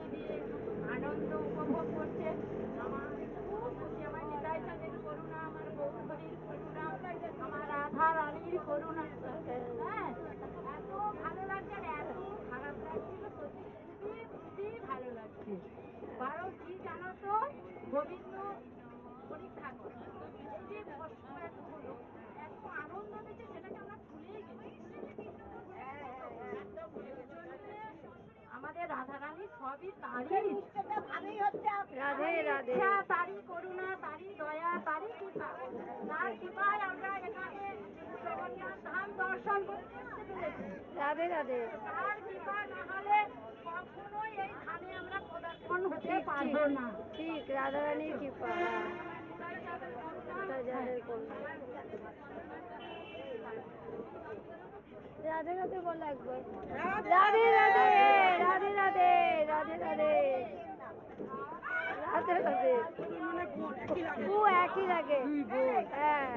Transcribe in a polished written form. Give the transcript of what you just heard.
হাততালি দিয়ে আনন্দ উপভোগ করছে। আমার খুব খুশি, আমার নিতাই চাঁদের করুণা, আমার গৌরহরির করুণা, আমার রাধা রানীর করুণা। হ্যাঁ, এত ভালো লাগছে আর এত খারাপ লাগছিল, সত্যি খুবই খুবই ভালো লাগছে। কারণ কি জানো তো, গোবিন্দ পরীক্ষা করে এই যে কষ্ট এত হলো, এত আনন্দ দিচ্ছে, সেটাকে আমরা ভুলেই গেছি। আমাদের রাধারানী সবই তারই ভালোই হচ্ছে, রাধে রাধে, তারই করুণা, তারই দয়া, তারই কৃপা। তার কৃপায় আমরা এখানে জগন্নাথ ধাম দর্শন করতে পেরেছি। রাধে রাধে। তার কৃপা না হলে কখনোই এই ধামে আমরা পদার্পণ হতে পারবো না। ঠিক, রাধারানীর কৃপা। রাধে রাধে বলো একবার। রাধে রাধে, রাধে রাধে, রাধে রাধে, রাধে রাধে। একই লাগে। হ্যাঁ।